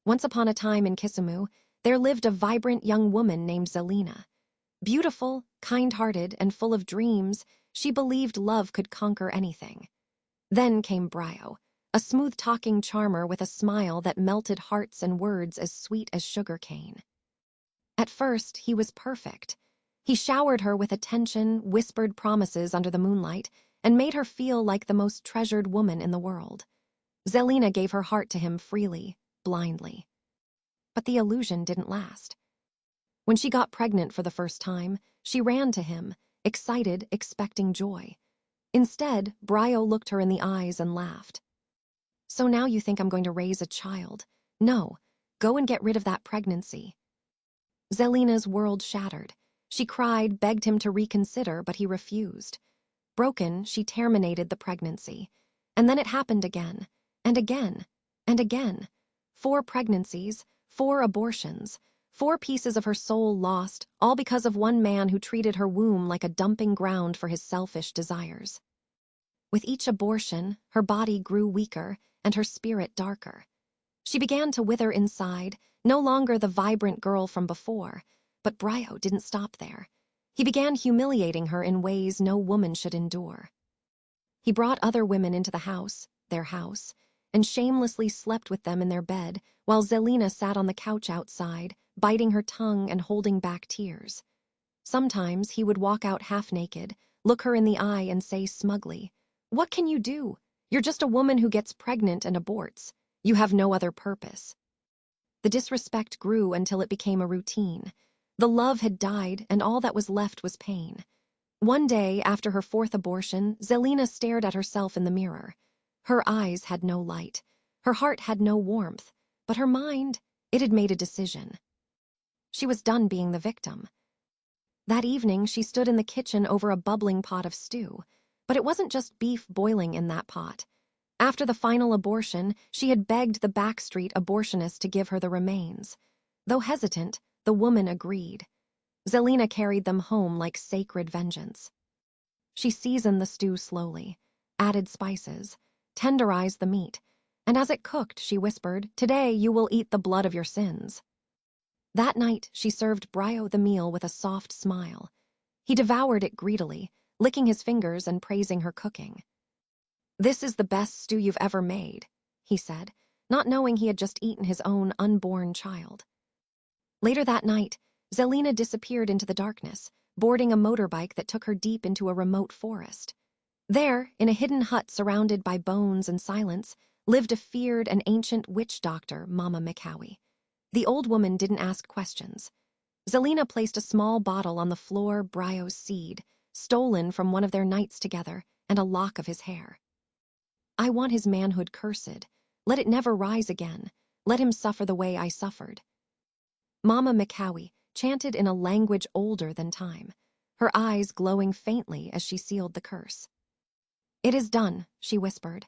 Once upon a time in Kisumu, there lived a vibrant young woman named Zelina. Beautiful, kind-hearted, and full of dreams, she believed love could conquer anything. Then came Brio, a smooth-talking charmer with a smile that melted hearts and words as sweet as sugar cane. At first, he was perfect. He showered her with attention, whispered promises under the moonlight, and made her feel like the most treasured woman in the world. Zelina gave her heart to him freely, blindly. But the illusion didn't last. When she got pregnant for the first time, she ran to him, excited, expecting joy. Instead, Brio looked her in the eyes and laughed. "So now you think I'm going to raise a child? No, go and get rid of that pregnancy." Zelina's world shattered. She cried, begged him to reconsider, but he refused. Broken, she terminated the pregnancy. And then it happened again, and again, and again. 4 pregnancies, 4 abortions, 4 pieces of her soul lost, all because of one man who treated her womb like a dumping ground for his selfish desires. With each abortion, her body grew weaker and her spirit darker. She began to wither inside, no longer the vibrant girl from before. But Brio didn't stop there. He began humiliating her in ways no woman should endure. He brought other women into the house, their house, and shamelessly slept with them in their bed while Zelina sat on the couch outside, biting her tongue and holding back tears. Sometimes he would walk out half-naked, look her in the eye and say smugly, "What can you do? You're just a woman who gets pregnant and aborts. You have no other purpose." The disrespect grew until it became a routine. The love had died, and all that was left was pain. One day, after her 4th abortion, Zelina stared at herself in the mirror. Her eyes had no light. Her heart had no warmth. But her mind, it had made a decision. She was done being the victim. That evening, she stood in the kitchen over a bubbling pot of stew. But it wasn't just beef boiling in that pot. After the final abortion, she had begged the backstreet abortionist to give her the remains. Though hesitant, the woman agreed. Zelina carried them home like sacred vengeance. She seasoned the stew slowly, added spices, tenderized the meat, and as it cooked, she whispered, "Today you will eat the blood of your sins." That night, she served Brio the meal with a soft smile. He devoured it greedily, licking his fingers and praising her cooking. "This is the best stew you've ever made," he said, not knowing he had just eaten his own unborn child. Later that night, Zelina disappeared into the darkness, boarding a motorbike that took her deep into a remote forest. There, in a hidden hut surrounded by bones and silence, lived a feared and ancient witch doctor, Mama Mikawi. The old woman didn't ask questions. Zelina placed a small bottle on the floor, Brio's seed, stolen from one of their nights together, and a lock of his hair. "I want his manhood cursed. Let it never rise again. Let him suffer the way I suffered." Mama Mikawi chanted in a language older than time, her eyes glowing faintly as she sealed the curse. "It is done," she whispered.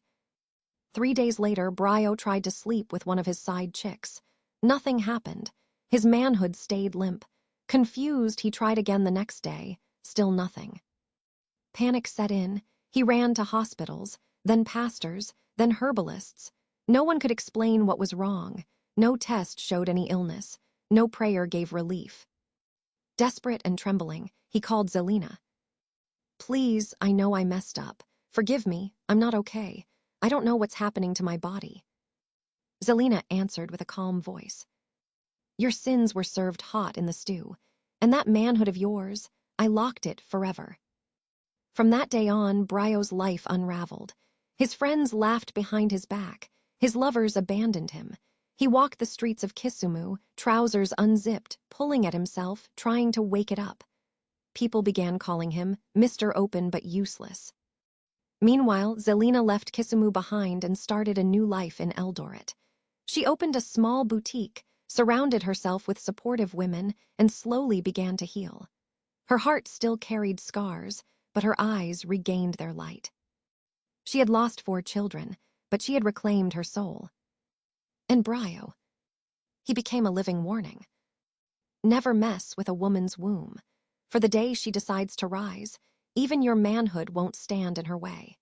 3 days later, Brio tried to sleep with one of his side chicks. Nothing happened. His manhood stayed limp. Confused, he tried again the next day. Still nothing. Panic set in. He ran to hospitals, then pastors, then herbalists. No one could explain what was wrong. No test showed any illness. No prayer gave relief. Desperate and trembling, he called Zelina. "Please, I know I messed up. Forgive me, I'm not okay. I don't know what's happening to my body." Zelina answered with a calm voice. "Your sins were served hot in the stew, and that manhood of yours, I locked it forever." From that day on, Brio's life unraveled. His friends laughed behind his back. His lovers abandoned him. He walked the streets of Kisumu, trousers unzipped, pulling at himself, trying to wake it up. People began calling him Mr. Open but useless. Meanwhile, Zelina left Kisumu behind and started a new life in Eldoret. She opened a small boutique, surrounded herself with supportive women, and slowly began to heal. Her heart still carried scars, but her eyes regained their light. She had lost 4 children, but she had reclaimed her soul. And Brio, he became a living warning. Never mess with a woman's womb. For the day she decides to rise, even your manhood won't stand in her way.